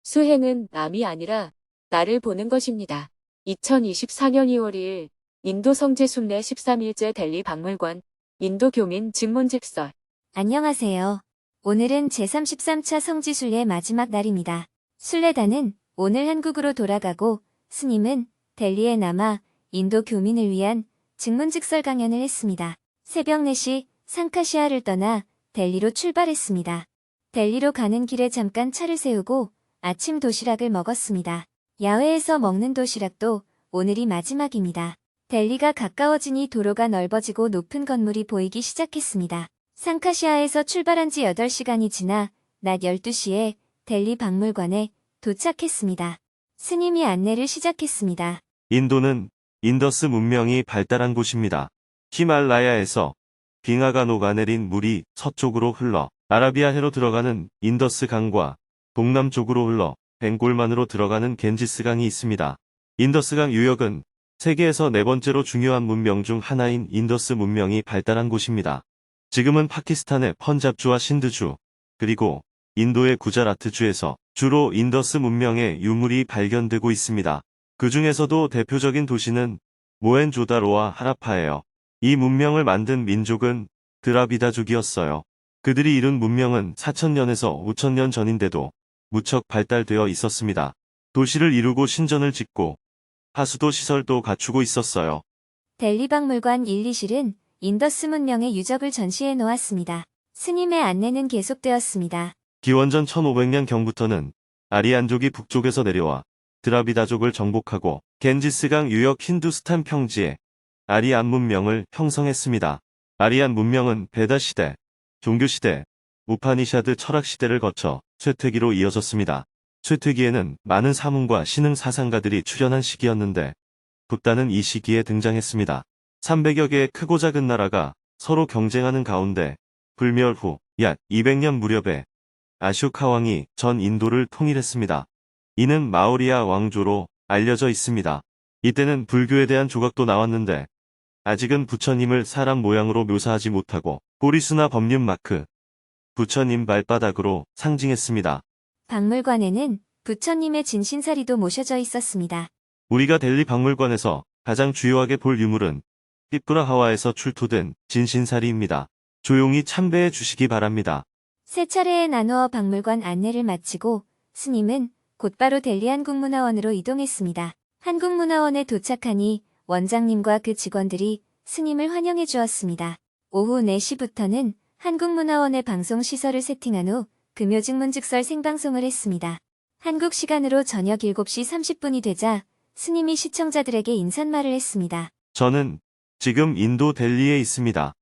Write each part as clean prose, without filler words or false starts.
수행은 남이 아니라 나를 보는 것입니다. 2024년 2월 2일 인도 성지 순례 13일째 델리 박물관 인도 교민 증문즉설. 안녕하세요. 오늘은 제33차 성지순례 마지막 날입니다. 순례단은 오늘 한국으로 돌아가고 스님은 델리에 남아 인도 교민을 위한 증문즉설 강연을 했습니다. 새벽 4시 상카시아를 떠나 델리로 출발했습니다. 델리로 가는 길에 잠깐 차를 세우고 아침 도시락을 먹었습니다. 야외에서 먹는 도시락도 오늘이 마지막입니다. 델리가 가까워지니 도로가 넓어지고 높은 건물이 보이기 시작했습니다. 상카시아에서 출발한 지 8시간이 지나 낮 12시에 델리 박물관에 도착했습니다. 스님이 안내를 시작했습니다. 인도는 인더스 문명이 발달한 곳입니다. 히말라야에서 빙하가 녹아내린 물이 서쪽으로 흘러 아라비아해로 들어가는 인더스 강과 동남쪽으로 흘러 벵골만으로 들어가는 겐지스 강이 있습니다. 인더스 강 유역은 세계에서 4번째로 중요한 문명 중 하나인 인더스 문명이 발달한 곳입니다. 지금은 파키스탄의 펀잡주와 신드주, 그리고 인도의 구자라트주에서 주로 인더스 문명의 유물이 발견되고 있습니다. 그 중에서도 대표적인 도시는 모헨조다로와 하라파예요. 이 문명을 만든 민족은 드라비다족이었어요. 그들이 이룬 문명은 4000년에서 5000년 전인데도 무척 발달되어 있었습니다. 도시를 이루고 신전을 짓고 하수도 시설도 갖추고 있었어요. 델리 박물관 1, 2실은 인더스 문명의 유적을 전시해 놓았습니다. 스님의 안내는 계속되었습니다. 기원전 1500년 경부터는 아리안족이 북쪽에서 내려와 드라비다족을 정복하고 겐지스강 유역 힌두스탄 평지에 아리안 문명을 형성했습니다. 아리안 문명은 베다 시대, 종교 시대, 우파니샤드 철학 시대를 거쳐 쇠퇴기로 이어졌습니다. 쇠퇴기에는 많은 사문과 신흥 사상가들이 출현한 시기였는데 붓다는 이 시기에 등장했습니다. 300여 개의 크고 작은 나라가 서로 경쟁하는 가운데 불멸 후 약 200년 무렵에 아쇼카 왕이 전 인도를 통일했습니다. 이는 마우리아 왕조로 알려져 있습니다. 이때는 불교에 대한 조각도 나왔는데 아직은 부처님을 사람 모양으로 묘사하지 못하고 보리수나 법륜 마크, 부처님 발바닥으로 상징했습니다. 박물관에는 부처님의 진신사리도 모셔져 있었습니다. 우리가 델리 박물관에서 가장 주요하게 볼 유물은 삐뿌라하와에서 출토된 진신사리입니다. 조용히 참배해 주시기 바랍니다. 세 차례에 나누어 박물관 안내를 마치고 스님은 곧바로 델리 한국문화원으로 이동했습니다. 한국문화원에 도착하니 원장님과 그 직원들이 스님을 환영해 주었습니다. 오후 4시부터는 한국문화원의 방송시설을 세팅한 후 금요증문즉설 생방송을 했습니다. 한국 시간으로 저녁 7시 30분이 되자 스님이 시청자들에게 인사말을 했습니다. 저는 지금 인도 델리에 있습니다.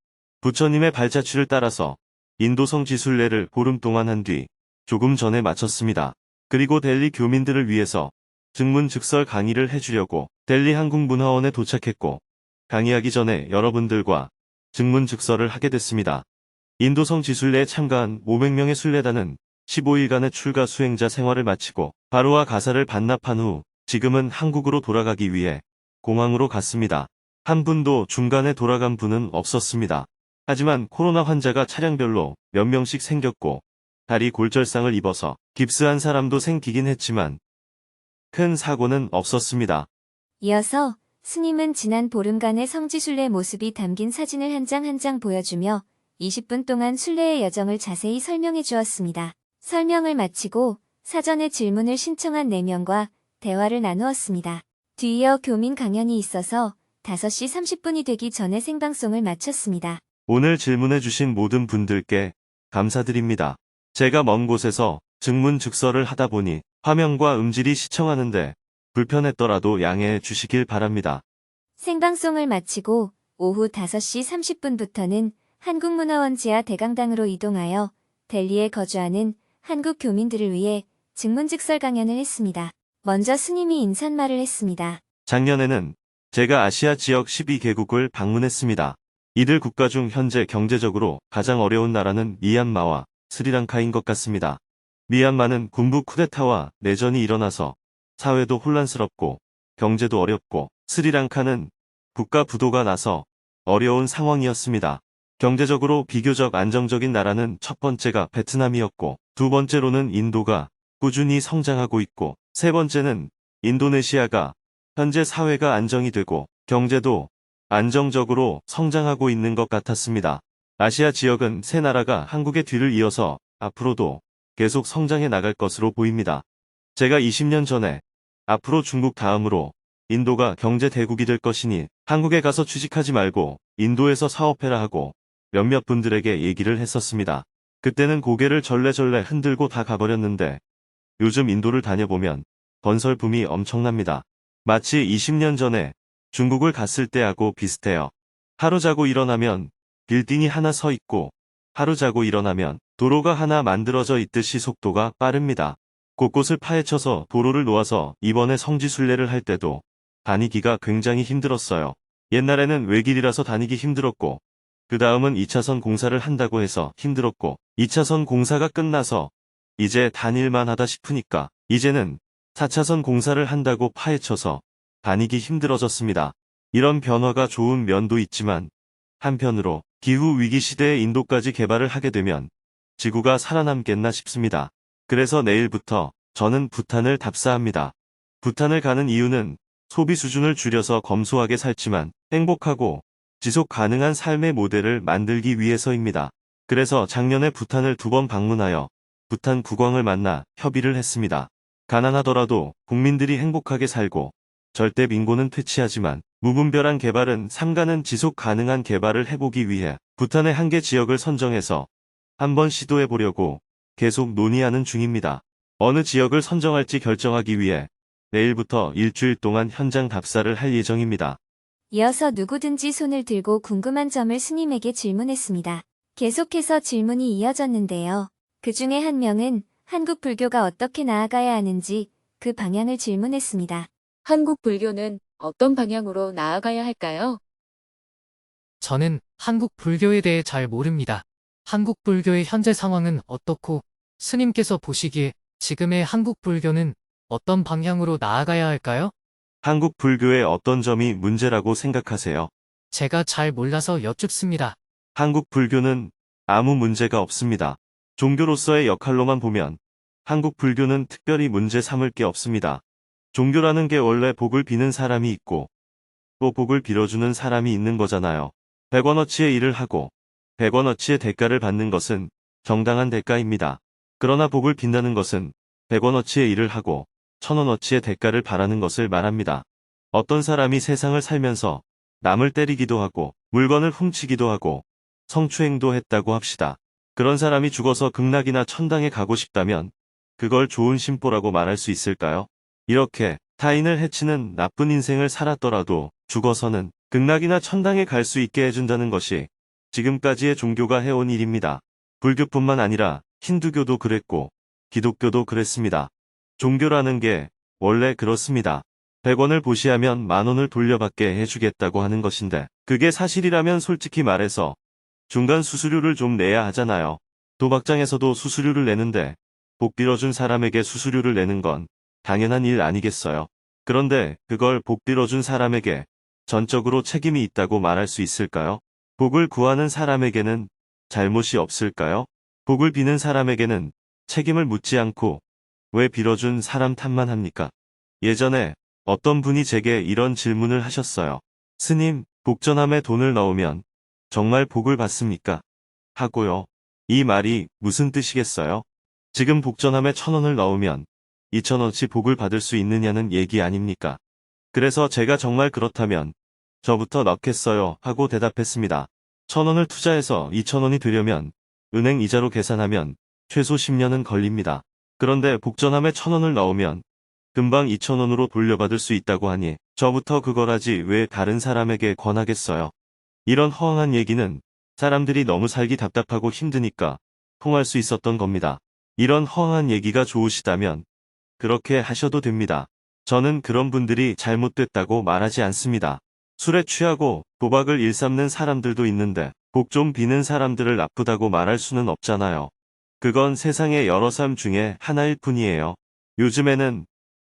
부처님의 발자취를 따라서 인도 성지순례를 보름 동안 한 뒤 조금 전에 마쳤습니다. 그리고 델리 교민들을 위해서 증문즉설 강의를 해주려고 델리 한국문화원에 도착했고 강의하기 전에 여러분들과 증문즉설을 하게 됐습니다. 인도 성지순례에 참가한 500명의 순례단은 15일간의 출가 수행자 생활을 마치고 바로와 가사를 반납한 후 지금은 한국으로 돌아가기 위해 공항으로 갔습니다. 한 분도 중간에 돌아간 분은 없었습니다. 하지만 코로나 환자가 차량별로 몇 명씩 생겼고 다리 골절상을 입어서 깁스한 사람도 생기긴 했지만 큰 사고는 없었습니다. 이어서 스님은 지난 보름간의 성지순례 모습이 담긴 사진을 한 장 한 장 보여주며 20분 동안 순례의 여정을 자세히 설명해 주었습니다. 설명을 마치고 사전에 질문을 신청한 4명과 대화를 나누었습니다. 뒤이어 교민 강연이 있어서 5시 30분이 되기 전에 생방송을 마쳤습니다. 오늘 질문해주신 모든 분들께 감사드립니다. 제가 먼 곳에서 증문즉설을 하다 보니 화면과 음질이 시청하는데 불편했더라도 양해해 주시길 바랍니다. 생방송을 마치고 오후 5시 30분부터는 한국문화원 지하 대강당으로 이동하여 델리에 거주하는 한국 교민들을 위해 증문즉설 강연을 했습니다. 먼저 스님이 인사말을 했습니다. 작년에는 제가 아시아 지역 12개국을 방문했습니다. 이들 국가 중 현재 경제적으로 가장 어려운 나라는 미얀마와 스리랑카인 것 같습니다. 미얀마는 군부 쿠데타와 내전이 일어나서 사회도 혼란스럽고 경제도 어렵고 스리랑카는 국가 부도가 나서 어려운 상황이었습니다. 경제적으로 비교적 안정적인 나라는 첫 번째가 베트남이었고 두 번째로는 인도가 꾸준히 성장하고 있고 세 번째는 인도네시아가 현재 사회가 안정이 되고 경제도 안정적으로 성장하고 있는 것 같았습니다. 아시아 지역은 세 나라가 한국의 뒤를 이어서 앞으로도 계속 성장해 나갈 것으로 보입니다. 제가 20년 전에 앞으로 중국 다음으로 인도가 경제 대국이 될 것이니 한국에 가서 취직하지 말고 인도에서 사업해라 하고 몇몇 분들에게 얘기를 했었습니다. 그때는 고개를 절레절레 흔들고 다 가버렸는데 요즘 인도를 다녀보면 건설 붐이 엄청납니다. 마치 20년 전에 중국을 갔을 때하고 비슷해요. 하루 자고 일어나면 빌딩이 하나 서 있고 하루 자고 일어나면 도로가 하나 만들어져 있듯이 속도가 빠릅니다. 곳곳을 파헤쳐서 도로를 놓아서 이번에 성지순례를 할 때도 다니기가 굉장히 힘들었어요. 옛날에는 외길이라서 다니기 힘들었고 그 다음은 2차선 공사를 한다고 해서 힘들었고 2차선 공사가 끝나서 이제 다닐만 하다 싶으니까 이제는 4차선 공사를 한다고 파헤쳐서 다니기 힘들어졌습니다. 이런 변화가 좋은 면도 있지만 한편으로 기후 위기 시대에 인도까지 개발을 하게 되면 지구가 살아남겠나 싶습니다. 그래서 내일부터 저는 부탄을 답사합니다. 부탄을 가는 이유는 소비 수준을 줄여서 검소하게 살지만 행복하고 지속 가능한 삶의 모델을 만들기 위해서입니다. 그래서 작년에 부탄을 2번 방문하여 부탄 국왕을 만나 협의를 했습니다. 가난하더라도 국민들이 행복하게 살고 절대 빈곤은 퇴치하지만 무분별한 개발은 삼가는 지속 가능한 개발을 해보기 위해 부탄의 한 개 지역을 선정해서 한번 시도해 보려고 계속 논의하는 중입니다. 어느 지역을 선정할지 결정하기 위해 내일부터 일주일 동안 현장 답사를 할 예정입니다. 이어서 누구든지 손을 들고 궁금한 점을 스님에게 질문했습니다. 계속해서 질문이 이어졌는데요. 그 중에 한 명은 한국 불교가 어떻게 나아가야 하는지 그 방향을 질문했습니다. 한국 불교는 어떤 방향으로 나아가야 할까요? 저는 한국 불교에 대해 잘 모릅니다. 한국 불교의 현재 상황은 어떻고 스님께서 보시기에 지금의 한국 불교는 어떤 방향으로 나아가야 할까요? 한국 불교의 어떤 점이 문제라고 생각하세요? 제가 잘 몰라서 여쭙습니다. 한국 불교는 아무 문제가 없습니다. 종교로서의 역할로만 보면 한국 불교는 특별히 문제 삼을 게 없습니다. 종교라는 게 원래 복을 비는 사람이 있고 또 복을 빌어주는 사람이 있는 거잖아요. 100원어치의 일을 하고 100원어치의 대가를 받는 것은 정당한 대가입니다. 그러나 복을 빈다는 것은 100원어치의 일을 하고 1000원어치의 대가를 바라는 것을 말합니다. 어떤 사람이 세상을 살면서 남을 때리기도 하고 물건을 훔치기도 하고 성추행도 했다고 합시다. 그런 사람이 죽어서 극락이나 천당에 가고 싶다면 그걸 좋은 심보라고 말할 수 있을까요? 이렇게 타인을 해치는 나쁜 인생을 살았더라도 죽어서는 극락이나 천당에 갈 수 있게 해준다는 것이 지금까지의 종교가 해온 일입니다. 불교뿐만 아니라 힌두교도 그랬고 기독교도 그랬습니다. 종교라는 게 원래 그렇습니다. 100원을 보시하면 10,000원을 돌려받게 해주겠다고 하는 것인데 그게 사실이라면 솔직히 말해서 중간 수수료를 좀 내야 하잖아요. 도박장에서도 수수료를 내는데 복 빌어준 사람에게 수수료를 내는 건 당연한 일 아니겠어요? 그런데 그걸 복 빌어준 사람에게 전적으로 책임이 있다고 말할 수 있을까요? 복을 구하는 사람에게는 잘못이 없을까요? 복을 비는 사람에게는 책임을 묻지 않고 왜 빌어준 사람 탓만 합니까? 예전에 어떤 분이 제게 이런 질문을 하셨어요. 스님, 복전함에 돈을 넣으면 정말 복을 받습니까? 하고요. 이 말이 무슨 뜻이겠어요? 지금 복전함에 1,000원을 넣으면 2,000원치 복을 받을 수 있느냐는 얘기 아닙니까? 그래서 제가 정말 그렇다면 저부터 넣겠어요 하고 대답했습니다. 1,000원을 투자해서 2,000원이 되려면 은행 이자로 계산하면 최소 10년은 걸립니다. 그런데 복전함에 1,000원을 넣으면 금방 2,000원으로 돌려받을 수 있다고 하니 저부터 그걸 하지 왜 다른 사람에게 권하겠어요? 이런 허황한 얘기는 사람들이 너무 살기 답답하고 힘드니까 통할 수 있었던 겁니다. 이런 허황한 얘기가 좋으시다면 그렇게 하셔도 됩니다. 저는 그런 분들이 잘못됐다고 말하지 않습니다. 술에 취하고 도박을 일삼는 사람들도 있는데 복 좀 비는 사람들을 나쁘다고 말할 수는 없잖아요. 그건 세상의 여러 삶 중에 하나일 뿐이에요. 요즘에는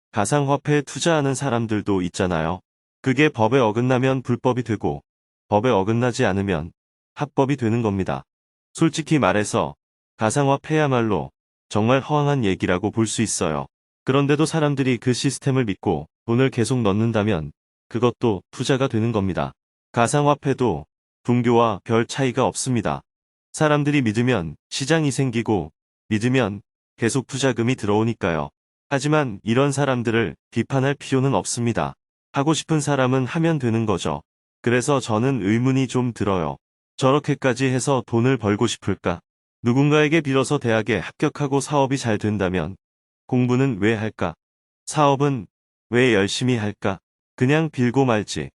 가상화폐에 투자하는 사람들도 있잖아요. 그게 법에 어긋나면 불법이 되고 법에 어긋나지 않으면 합법이 되는 겁니다. 솔직히 말해서 가상화폐야말로 정말 허황한 얘기라고 볼 수 있어요. 그런데도 사람들이 그 시스템을 믿고 돈을 계속 넣는다면 그것도 투자가 되는 겁니다. 가상화폐도 종교와 별 차이가 없습니다. 사람들이 믿으면 시장이 생기고 믿으면 계속 투자금이 들어오니까요. 하지만 이런 사람들을 비판할 필요는 없습니다. 하고 싶은 사람은 하면 되는 거죠. 그래서 저는 의문이 좀 들어요. 저렇게까지 해서 돈을 벌고 싶을까? 누군가에게 빌어서 대학에 합격하고 사업이 잘 된다면 공부는 왜 할까? 사업은 왜 열심히 할까? 그냥 빌고 말지.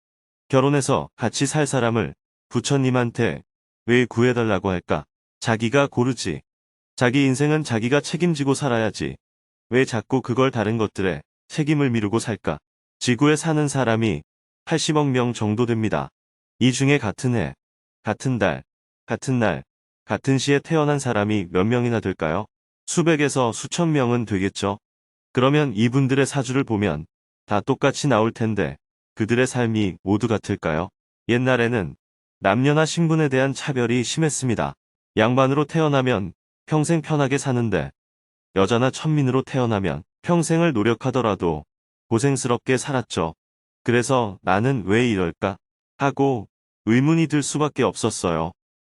결혼해서 같이 살 사람을 부처님한테 왜 구해달라고 할까? 자기가 고르지. 자기 인생은 자기가 책임지고 살아야지. 왜 자꾸 그걸 다른 것들에 책임을 미루고 살까? 지구에 사는 사람이 80억 명 정도 됩니다. 이 중에 같은 해, 같은 달, 같은 날, 같은 시에 태어난 사람이 몇 명이나 될까요? 수백에서 수천 명은 되겠죠. 그러면 이분들의 사주를 보면 다 똑같이 나올 텐데 그들의 삶이 모두 같을까요? 옛날에는 남녀나 신분에 대한 차별이 심했습니다. 양반으로 태어나면 평생 편하게 사는데 여자나 천민으로 태어나면 평생을 노력하더라도 고생스럽게 살았죠. 그래서 나는 왜 이럴까? 하고 의문이 들 수밖에 없었어요.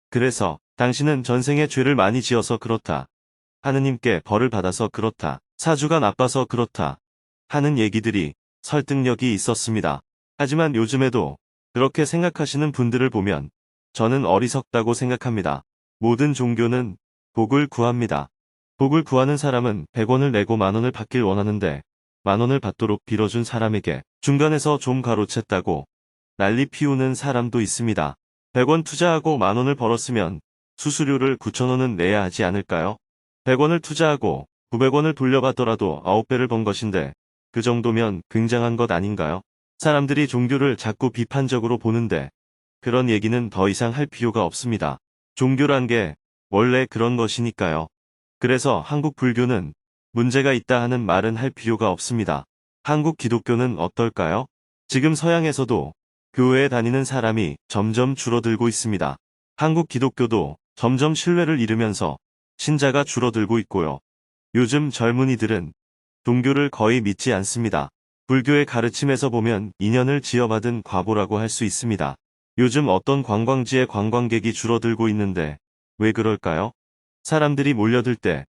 그래서 당신은 전생에 죄를 많이 지어서 그렇다. 하느님께 벌을 받아서 그렇다. 사주가 나빠서 그렇다. 하는 얘기들이 설득력이 있었습니다. 하지만 요즘에도 그렇게 생각하시는 분들을 보면 저는 어리석다고 생각합니다. 모든 종교는 복을 구합니다. 복을 구하는 사람은 100원을 내고 만원을 받길 원하는데 만원을 받도록 빌어준 사람에게 중간에서 좀 가로챘다고 난리 피우는 사람도 있습니다. 100원 투자하고 만원을 벌었으면 수수료를 9,000원은 내야 하지 않을까요? 100원을 투자하고 900원을 돌려받더라도 9배를 번 것인데 그 정도면 굉장한 것 아닌가요? 사람들이 종교를 자꾸 비판적으로 보는데 그런 얘기는 더 이상 할 필요가 없습니다. 종교란 게 원래 그런 것이니까요. 그래서 한국 불교는 문제가 있다 하는 말은 할 필요가 없습니다. 한국 기독교는 어떨까요? 지금 서양에서도 교회에 다니는 사람이 점점 줄어들고 있습니다. 한국 기독교도 점점 신뢰를 잃으면서 신자가 줄어들고 있고요. 요즘 젊은이들은 종교를 거의 믿지 않습니다. 불교의 가르침에서 보면 인연을 지어받은 과보라고 할 수 있습니다. 요즘 어떤 관광지에 관광객이 줄어들고 있는데 왜 그럴까요? 사람들이 몰려들 때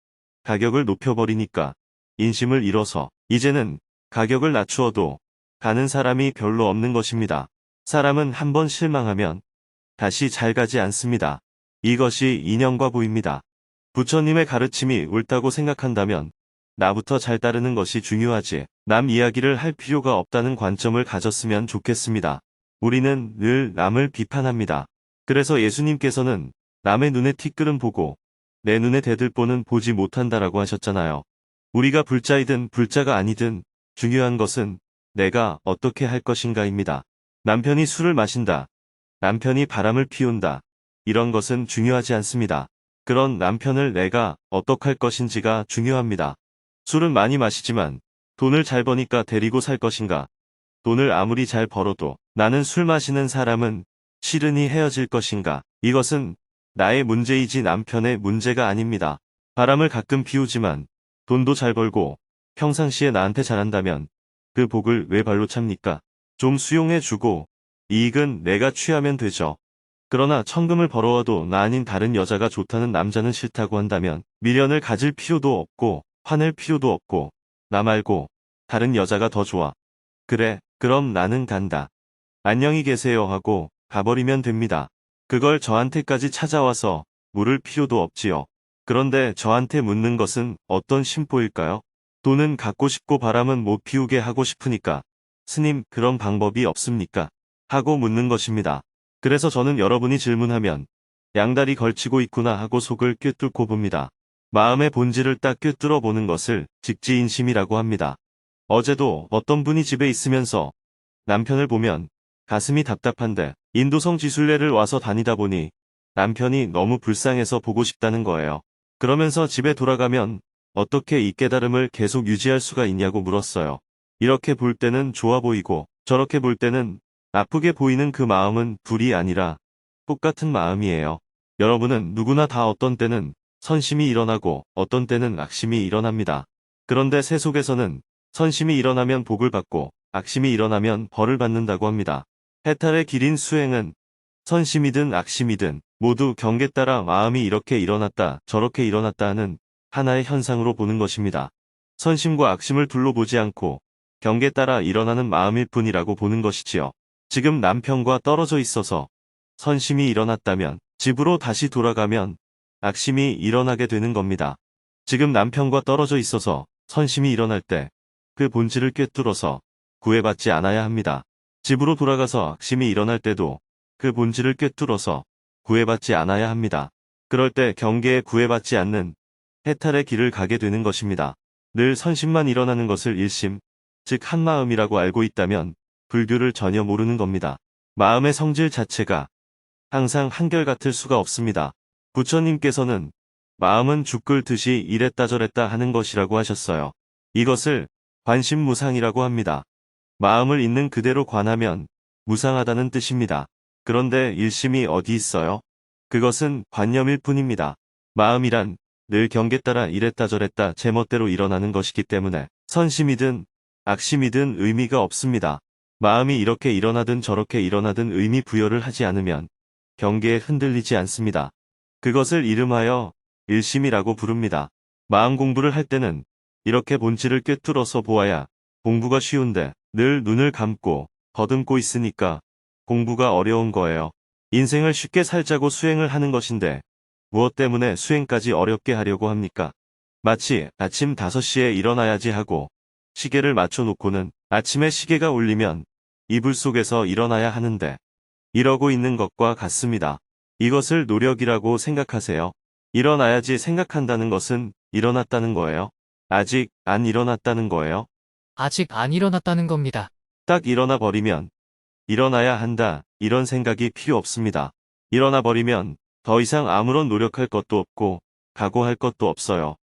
가격을 높여버리니까 인심을 잃어서 이제는 가격을 낮추어도 가는 사람이 별로 없는 것입니다. 사람은 한번 실망하면 다시 잘 가지 않습니다. 이것이 인연과 보입니다. 부처님의 가르침이 옳다고 생각한다면 나부터 잘 따르는 것이 중요하지 남 이야기를 할 필요가 없다는 관점을 가졌으면 좋겠습니다. 우리는 늘 남을 비판합니다. 그래서 예수님께서는 남의 눈에 티끌은 보고 내 눈에 대들보는 보지 못한다라고 하셨잖아요. 우리가 불자이든 불자가 아니든 중요한 것은 내가 어떻게 할 것인가입니다. 남편이 술을 마신다. 남편이 바람을 피운다. 이런 것은 중요하지 않습니다. 그런 남편을 내가 어떻게 할 것인지가 중요합니다. 술은 많이 마시지만 돈을 잘 버니까 데리고 살 것인가? 돈을 아무리 잘 벌어도 나는 술 마시는 사람은 싫으니 헤어질 것인가? 이것은 나의 문제이지 남편의 문제가 아닙니다. 바람을 가끔 피우지만 돈도 잘 벌고 평상시에 나한테 잘한다면 그 복을 왜 발로 찹니까? 좀 수용해주고 이익은 내가 취하면 되죠. 그러나 천금을 벌어와도 나 아닌 다른 여자가 좋다는 남자는 싫다고 한다면 미련을 가질 필요도 없고 화낼 필요도 없고 나 말고 다른 여자가 더 좋아. 그래, 그럼 나는 간다. 안녕히 계세요 하고 가버리면 됩니다. 그걸 저한테까지 찾아와서 물을 필요도 없지요. 그런데 저한테 묻는 것은 어떤 심보일까요? 돈은 갖고 싶고 바람은 못 피우게 하고 싶으니까 스님 그런 방법이 없습니까? 하고 묻는 것입니다. 그래서 저는 여러분이 질문하면 양다리 걸치고 있구나 하고 속을 꿰뚫고 봅니다. 마음의 본질을 딱 꿰뚫어 보는 것을 직지인심이라고 합니다. 어제도 어떤 분이 집에 있으면서 남편을 보면 가슴이 답답한데 인도성 지순례를 와서 다니다 보니 남편이 너무 불쌍해서 보고 싶다는 거예요. 그러면서 집에 돌아가면 어떻게 이 깨달음을 계속 유지할 수가 있냐고 물었어요. 이렇게 볼 때는 좋아 보이고 저렇게 볼 때는 나쁘게 보이는 그 마음은 불이 아니라 똑같은 마음이에요. 여러분은 누구나 다 어떤 때는 선심이 일어나고 어떤 때는 악심이 일어납니다. 그런데 새 속에서는 선심이 일어나면 복을 받고 악심이 일어나면 벌을 받는다고 합니다. 해탈의 길인 수행은 선심이든 악심이든 모두 경계 따라 마음이 이렇게 일어났다 저렇게 일어났다 하는 하나의 현상으로 보는 것입니다. 선심과 악심을 둘로 보지 않고 경계 따라 일어나는 마음일 뿐이라고 보는 것이지요. 지금 남편과 떨어져 있어서 선심이 일어났다면 집으로 다시 돌아가면 악심이 일어나게 되는 겁니다. 지금 남편과 떨어져 있어서 선심이 일어날 때 그 본질을 꿰뚫어서 구애받지 않아야 합니다. 집으로 돌아가서 악심이 일어날 때도 그 본질을 꿰뚫어서 구애받지 않아야 합니다. 그럴 때 경계에 구애받지 않는 해탈의 길을 가게 되는 것입니다. 늘 선심만 일어나는 것을 일심, 즉 한마음이라고 알고 있다면 불교를 전혀 모르는 겁니다. 마음의 성질 자체가 항상 한결같을 수가 없습니다. 부처님께서는 마음은 죽 끓듯이 이랬다 저랬다 하는 것이라고 하셨어요. 이것을 관심무상이라고 합니다. 마음을 있는 그대로 관하면 무상하다는 뜻입니다. 그런데 일심이 어디 있어요? 그것은 관념일 뿐입니다. 마음이란 늘 경계 따라 이랬다 저랬다 제멋대로 일어나는 것이기 때문에 선심이든 악심이든 의미가 없습니다. 마음이 이렇게 일어나든 저렇게 일어나든 의미 부여를 하지 않으면 경계에 흔들리지 않습니다. 그것을 이름하여 일심이라고 부릅니다. 마음 공부를 할 때는 이렇게 본질을 꿰뚫어서 보아야 공부가 쉬운데 늘 눈을 감고 더듬고 있으니까 공부가 어려운 거예요. 인생을 쉽게 살자고 수행을 하는 것인데 무엇 때문에 수행까지 어렵게 하려고 합니까? 마치 아침 5시에 일어나야지 하고 시계를 맞춰놓고는 아침에 시계가 울리면 이불 속에서 일어나야 하는데 이러고 있는 것과 같습니다. 이것을 노력이라고 생각하세요. 일어나야지 생각한다는 것은 일어났다는 거예요. 아직 안 일어났다는 거예요. 아직 안 일어났다는 겁니다. 딱 일어나 버리면 일어나야 한다 이런 생각이 필요 없습니다. 일어나 버리면 더 이상 아무런 노력할 것도 없고 각오할 것도 없어요.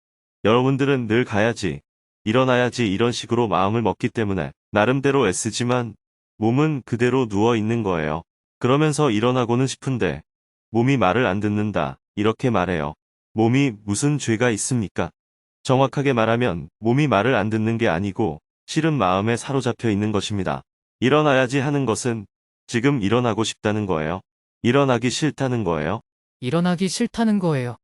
여러분들은 늘 가야지, 일어나야지 이런 식으로 마음을 먹기 때문에 나름대로 애쓰지만 몸은 그대로 누워 있는 거예요. 그러면서 일어나고는 싶은데 몸이 말을 안 듣는다 이렇게 말해요. 몸이 무슨 죄가 있습니까? 정확하게 말하면 몸이 말을 안 듣는 게 아니고 싫은 마음에 사로잡혀 있는 것입니다. 일어나야지 하는 것은 지금 일어나고 싶다는 거예요. 일어나기 싫다는 거예요. 일어나기 싫다는 거예요.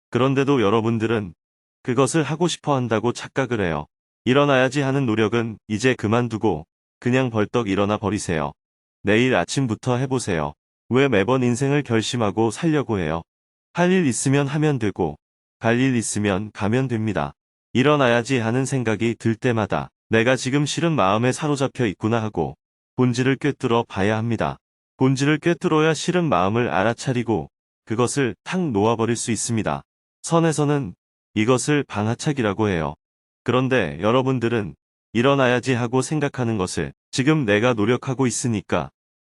그런데도 여러분들은 그것을 하고 싶어 한다고 착각을 해요. 일어나야지 하는 노력은 이제 그만두고 그냥 벌떡 일어나 버리세요. 내일 아침부터 해보세요. 왜 매번 인생을 결심하고 살려고 해요? 할 일 있으면 하면 되고 갈 일 있으면 가면 됩니다. 일어나야지 하는 생각이 들 때마다 내가 지금 싫은 마음에 사로잡혀 있구나 하고 본질을 꿰뚫어 봐야 합니다. 본질을 꿰뚫어야 싫은 마음을 알아차리고 그것을 탁 놓아버릴 수 있습니다. 선에서는 이것을 방아착이라고 해요. 그런데 여러분들은 일어나야지 하고 생각하는 것을 지금 내가 노력하고 있으니까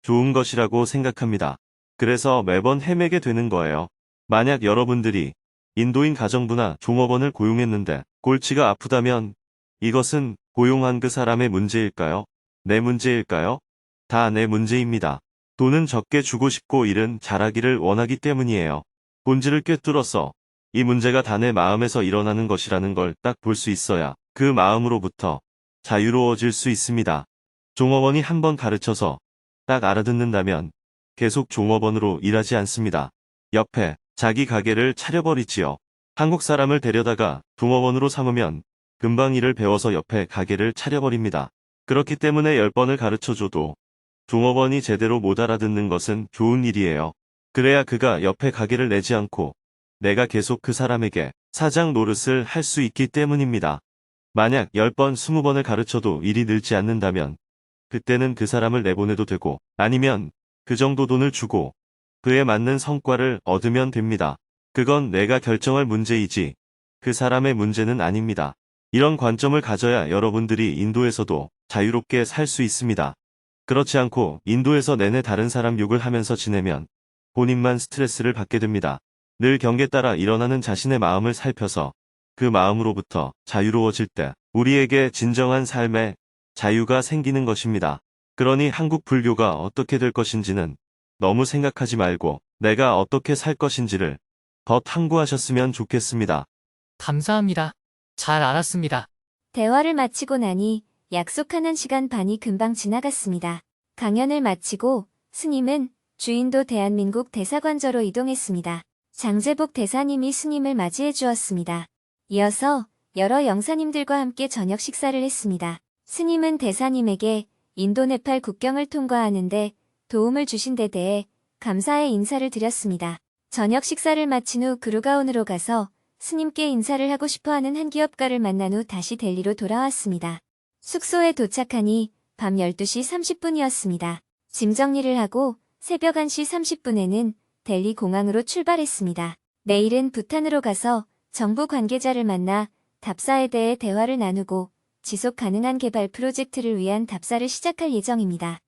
좋은 것이라고 생각합니다. 그래서 매번 헤매게 되는 거예요. 만약 여러분들이 인도인 가정부나 종업원을 고용했는데 골치가 아프다면 이것은 고용한 그 사람의 문제일까요? 내 문제일까요? 다 내 문제입니다. 돈은 적게 주고 싶고 일은 잘하기를 원하기 때문이에요. 본질을 꿰뚫어서 이 문제가 다 내 마음에서 일어나는 것이라는 걸 딱 볼 수 있어야 그 마음으로부터 자유로워질 수 있습니다. 종업원이 한번 가르쳐서 딱 알아듣는다면 계속 종업원으로 일하지 않습니다. 옆에 자기 가게를 차려버리지요. 한국 사람을 데려다가 종업원으로 삼으면 금방 일을 배워서 옆에 가게를 차려버립니다. 그렇기 때문에 10번을 가르쳐줘도 종업원이 제대로 못 알아듣는 것은 좋은 일이에요. 그래야 그가 옆에 가게를 내지 않고 내가 계속 그 사람에게 사장 노릇을 할 수 있기 때문입니다. 만약 10번, 20번을 가르쳐도 일이 늘지 않는다면 그때는 그 사람을 내보내도 되고 아니면 그 정도 돈을 주고 그에 맞는 성과를 얻으면 됩니다. 그건 내가 결정할 문제이지 그 사람의 문제는 아닙니다. 이런 관점을 가져야 여러분들이 인도에서도 자유롭게 살 수 있습니다. 그렇지 않고 인도에서 내내 다른 사람 욕을 하면서 지내면 본인만 스트레스를 받게 됩니다. 늘 경계 따라 일어나는 자신의 마음을 살펴서 그 마음으로부터 자유로워질 때 우리에게 진정한 삶의 자유가 생기는 것입니다. 그러니 한국 불교가 어떻게 될 것인지는 너무 생각하지 말고 내가 어떻게 살 것인지를 더 탐구하셨으면 좋겠습니다. 감사합니다. 잘 알았습니다. 대화를 마치고 나니 약속하는 시간 반이 금방 지나갔습니다. 강연을 마치고 스님은 주인도 대한민국 대사관저로 이동했습니다. 장제복 대사님이 스님을 맞이해 주었습니다. 이어서 여러 영사님들과 함께 저녁 식사를 했습니다. 스님은 대사님에게 인도 네팔 국경을 통과하는데 도움을 주신 데 대해 감사의 인사를 드렸습니다. 저녁 식사를 마친 후 그루가온으로 가서 스님께 인사를 하고 싶어하는 한 기업가를 만난 후 다시 델리로 돌아왔습니다. 숙소에 도착하니 밤 12시 30분이었습니다. 짐 정리를 하고 새벽 1시 30분에는 델리 공항으로 출발했습니다. 내일은 부탄으로 가서 정부 관계자를 만나 답사에 대해 대화를 나누고 지속 가능한 개발 프로젝트를 위한 답사를 시작할 예정입니다.